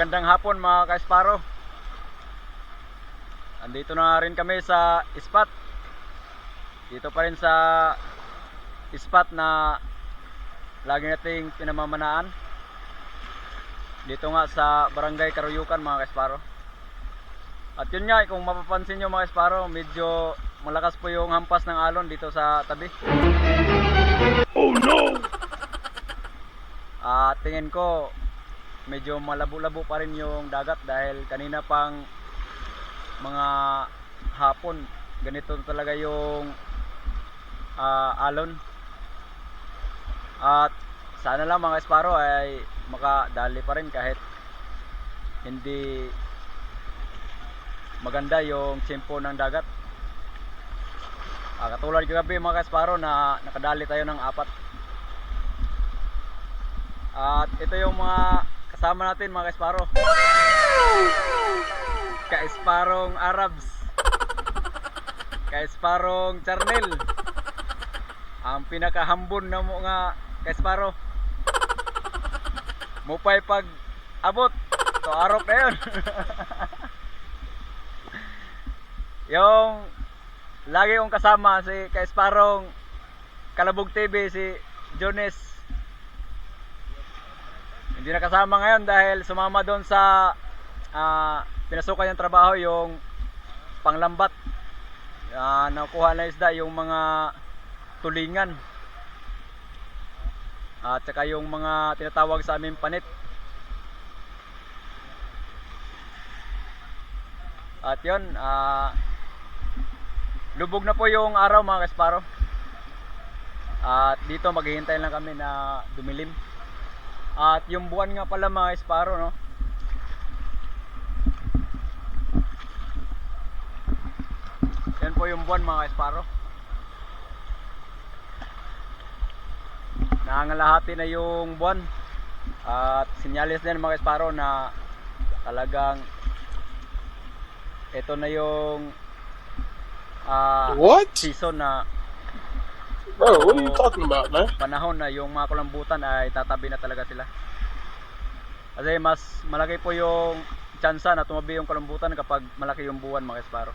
Magandang hapon mga ka-Esparo. Andito na rin kami sa spot. Dito pa rin sa spot na lagi nating pinamamanaan. Dito nga sa Barangay Karuyukan mga ka-Esparo. At yun nga, kung mapapansin nyo mga ka-Esparo, medyo malakas po yung hampas ng alon dito sa tabi. Oh no! Tingin ko medyo malabo-labo pa rin yung dagat dahil kanina pang mga hapon ganito talaga yung alon. At sana lang mga Esparo ay makadali pa rin kahit hindi maganda yung tiyempo ng dagat. Katulad kagabi mga Esparo na nakadali tayo ng 4. At ito yung mga kasama natin mga ka-Esparo. Ka-Esparong Arabs, Ka-Esparong Charnel, ang pinakahambon na mga ka-Esparo. Mupay pag abot to arok na yun. Yung lagi kong kasama si Ka-Esparong Kalabog TV, si Jones. Hindi na kasama ngayon dahil sumama doon sa pinasukan niyang trabaho, yung panglambat. Nakuha na isda yung mga tulingan at saka yung mga tinatawag sa amin panit. At yun, lubog na po yung araw mga ka-Esparo. At dito maghihintay lang kami na dumilim. At yung buwan nga pala mga Esparo, no? Yan po yung buwan mga Esparo. Nangangalahati na yung buwan. At sinyalis din mga Esparo na talagang ito na yung What? season na Bro, what are you talking about, man? panahon na yung mga kulambutan ay tatabi na talaga sila. Kasi mas malaki po yung tsansa na tumabi yung kulambutan kapag malaki yung buwan mga Esparo.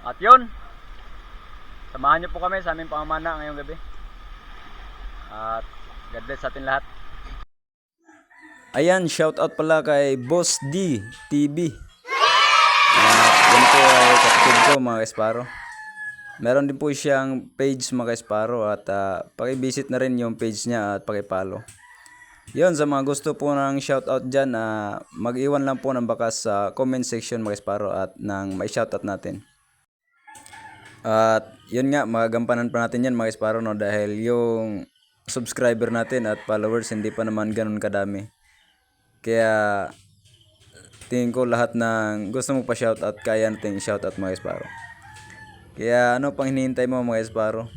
At yun, samahan nyo po kami sa aming pamamana ngayong gabi. At God bless sa atin lahat. Ayan, shout out pala kay Boss D TV. Yan po ay kapatid ko mga Esparo. Meron din po siyang page mga Esparo at paki-visit na rin yung page niya at paki-follow. Yun, sa mga gusto po ng shoutout dyan, mag-iwan lang po ng bakas sa comment section mga Esparo at nang may shoutout natin. At yun nga, magagampanan pa natin yan mga Esparo, no, dahil yung subscriber natin at followers hindi pa naman ganun kadami. Kaya tingin ko lahat ng gusto mo pa shoutout kaya natin shoutout mga Esparo. Kaya ano pang hinihintay mo mga Esparo?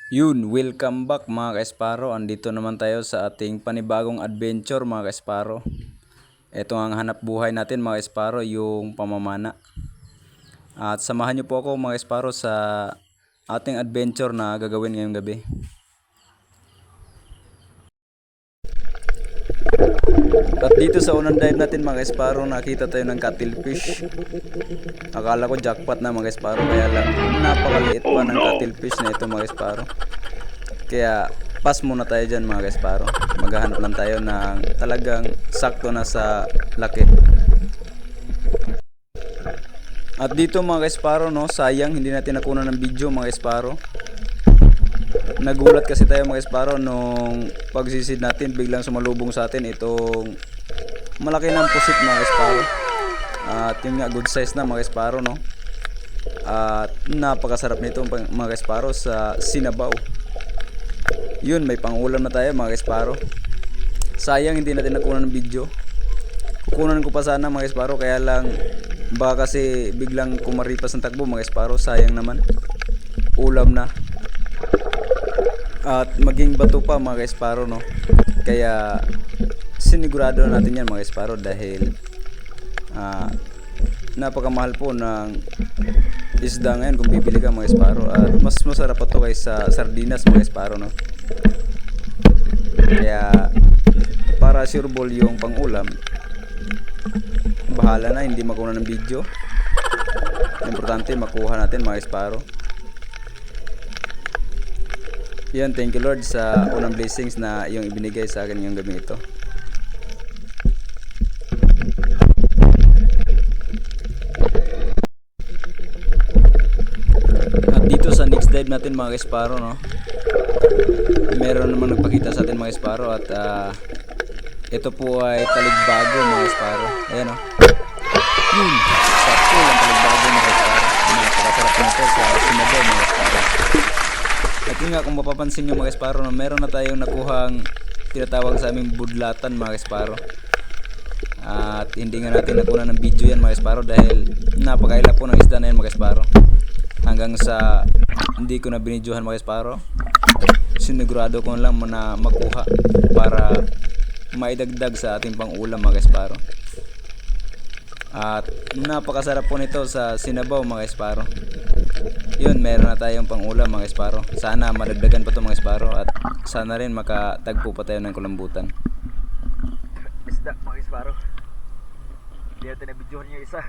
Yun, welcome back mga ka-Esparo. Andito naman tayo sa ating panibagong adventure mga ka-Esparo. Ito ang hanap buhay natin mga Esparo, yung pamamana. At samahan niyo po ako mga Esparo sa ating adventure na gagawin ngayong gabi. At dito sa unang dive natin mga Esparo, nakita tayo ng cuttlefish. Akala ko jackpot na mga Esparo, kaya lang napakaliit pa ng cuttlefish na ito mga Esparo. Kaya pass muna tayo dyan mga Esparo. Maghahanap lang tayo ng talagang sakto na sa laki. At dito mga Esparo, no, sayang hindi natin nakuha ng video mga Esparo. Nagulat kasi tayo mga Esparo nung pagsisid natin, biglang sumalubong sa atin itong malaki ng pusit mga Esparo. At yun nga, good size na mga Esparo, no. At napakasarap nito mga Esparo sa sinabaw. Yun, may pangulam na tayo mga Esparo. Sayang hindi natin nakuha ng video. Kukunan ko pa sana mga Esparo, kaya lang baka kasi biglang kumaripas ng takbo mga Esparo. Sayang naman, ulam na. At maging bato pa mga Esparo, no. Kaya sinigurado natin yan mga Esparo dahil napakamahal po ng isda ngayon kung bibili ka mga Esparo. At mas masarap pa to kaysa sardinas mga Esparo, no. Kaya para para sureball yung pangulam, bahala na, hindi makuha ng video. Importante makuha natin mga esparo. Yan, thank you Lord sa unang blessings na yung ibinigay sa akin yung gabi ito. At dito sa next dive natin mga esparo, no, meron namang nagpakita sa atin mga esparo. At ito po ay taligbago mga esparo. Ayan o. Sakto lang taligbago mga esparo. Napakasarap nito sa sinabaw mga esparo. At yun nga, kung mapapansin nyo mga esparo, no, meron na tayong nakuhang tinatawag sa aming budlatan mga esparo. At hindi nga natin nakuha ng video yan mga esparo dahil napakaila po ng isda na yan mga esparo. Hanggang sa hindi ko na binidyohan mga esparo, sinigurado ko lang na makuha para maidagdag sa ating pangulam mga esparo. At napakasarap po nito sa sinabaw mga esparo. Yun, meron na tayong pangulam mga esparo. Sana madagdagan pa to mga esparo at sana rin makatagpo pa tayo ng kulambutan. Isda mga esparo. Hindi natin na-videohan yung isa.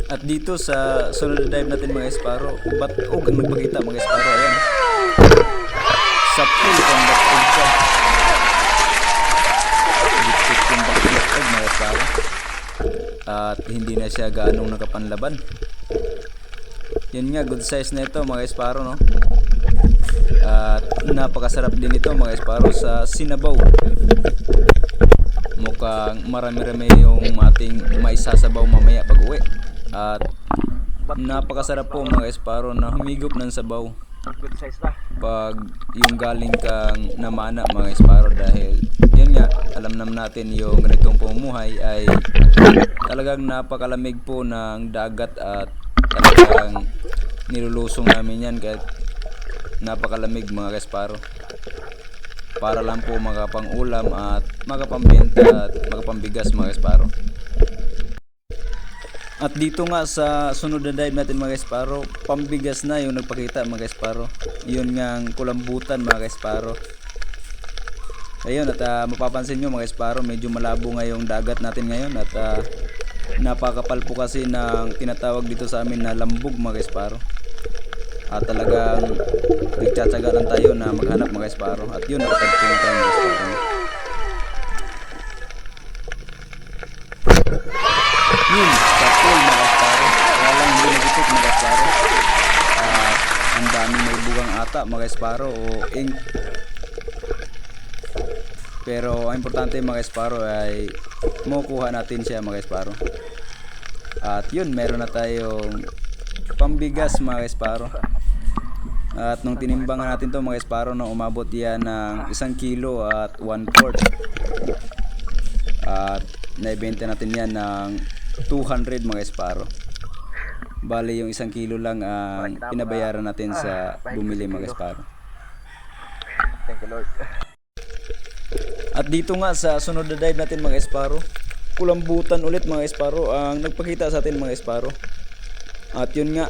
At dito sa sunod na dive natin mga esparo, batog ang nagpakita mga esparo. Ayan, sa pool kung batog ka, dito kung batog mga esparo. At hindi na siya gaanong nakapanlaban. Yan nga, good size na ito mga esparo, no. At napakasarap din ito mga esparo sa sinabaw. Mukhang marami-rami yung ating maisasabaw mamaya pag uwi. At napakasarap po mga esparo na humigop ng sabaw Good size na. pag yung galing kang namana mga esparo. Dahil yun nga, alam naman natin yung ganitong pamumuhay ay talagang napakalamig po ng dagat. At talagang nilulusong namin yan kahit napakalamig mga esparo, para lang po makapang-ulam at makapambenta at makapambigas mga esparo. At dito nga sa sunod na dive natin mga esparo, pambigas na yung nagpakita mga esparo. Yun nga ang kulambutan mga esparo. Ayun, at mapapansin nyo mga esparo, medyo malabo nga yung dagat natin ngayon. At napakapal po kasi ng tinatawag dito sa amin na lambog mga esparo. At talagang nagtsatsaga lang tayo na maghanap mga esparo. At yun, nakatagpong tayo mga esparo. Yun, sa pool mga esparo. Kaya lang hindi nagitik mga esparo. Ang dami may bugang ata mga esparo o ink. Pero ang importante mga esparo ay makukuha natin siya mga esparo. At yun, meron na tayong pambigas mga esparo. At nung tinimbangan natin to mga esparo, no, umabot yan ng 1 kilo at 1/4. At naibenta natin yan ng 200 mga esparo. Bali yung 1 kilo lang ang pinabayaran natin sa bumili mga esparo. Thank you Lord. At dito nga sa sunod na dive natin mga esparo, kulambutan ulit mga esparo ang nagpakita sa atin mga esparo. At yun nga,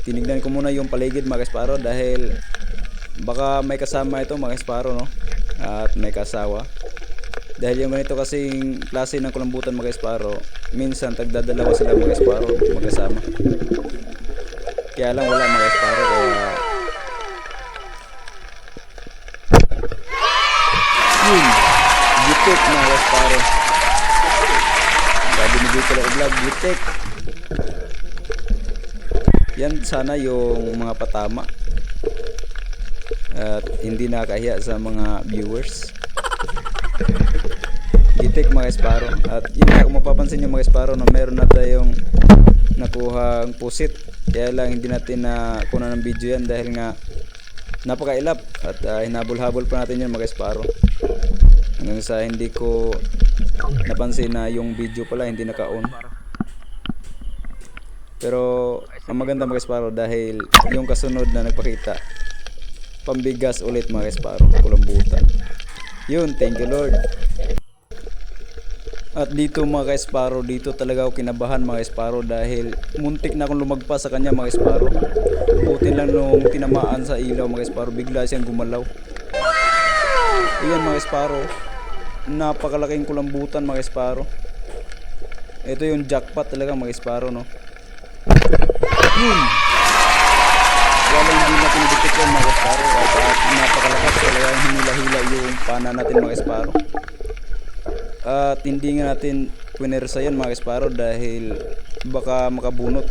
tinignan ko muna yung paligid mga esparo dahil baka may kasama ito mga esparo, no? At may kasawa. Dahil yung ganito kasing klase ng kulambutan mga esparo, minsan tagdadalawa sila mga esparo magkasama. Kaya lang wala mga esparo, kaya yun, gitik mga esparo. Sabi ni Dito lang vlog, gitik. Yan sana yung mga patama at hindi nakahiya sa mga viewers. Gitik mga esparo. At yun nga, kung mapapansin nyo mga esparo, no, meron na tayong nakuhang pusit. Kaya lang hindi natin na kuna ng video yan dahil nga napakailap. At hinabol-habol pa natin yan mga esparo. Hanggang sa hindi ko napansin na yung video pala hindi naka-on. Pero ang maganda mga esparo dahil yung kasunod na nagpakita, pambigas ulit mga esparo, kulambutan. Yun, thank you Lord. At dito mga ka-Esparo, dito talaga ako kinabahan mga ka-Esparo dahil muntik na akong lumagpas sa kanya mga ka-Esparo. Buti lang nung tinamaan sa ilaw mga ka-Esparo, bigla siyang gumalaw. Ayan mga ka-Esparo, napakalaking kulambutan mga ka-Esparo. Ito yung jackpot talaga mga ka-Esparo, no? Yun! Walang hindi natin dikit yan mga ka-Esparo at napakalakas talaga yung hinila-hila yung pana natin mga ka-Esparo. At hindi nga natin punersa yan mga ka-Esparo dahil baka makabunot.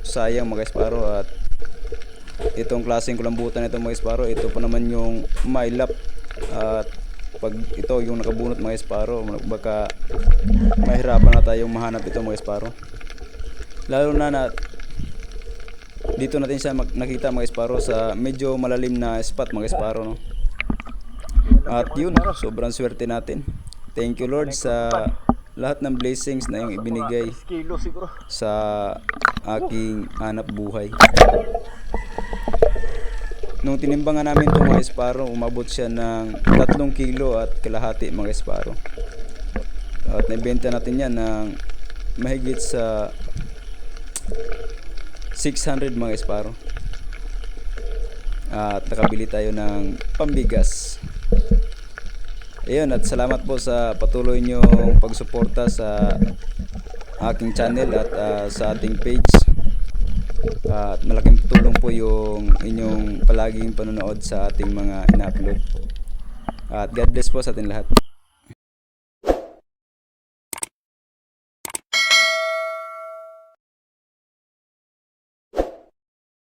Sayang mga ka-Esparo. At itong klaseng kulambutan ito mga ka-Esparo, ito pa naman yung mailap. At pag ito yung nakabunot mga ka-Esparo, baka mahirapan na tayong mahanap ito mga ka-Esparo. Lalo na dito natin siya nakita mga ka-Esparo sa medyo malalim na spot mga ka-Esparo, no? At yun, sobrang swerte natin. Thank you Lord sa lahat ng blessings na yung ibinigay Kilo siguro. sa aking hanap buhay. Nung tinimbangan namin itong mga Esparo, umabot siya ng 3 kilo at kalahati mga Esparo. At naibenta natin yan ng mahigit sa 600 mga Esparo. At nakabili tayo ng pambigas. Ayun, at salamat po sa patuloy niyong pagsuporta sa aking channel at sa ating page. At malaking tulong po yung inyong palaging panonood sa ating mga ina-upload. At God bless po sa ating lahat.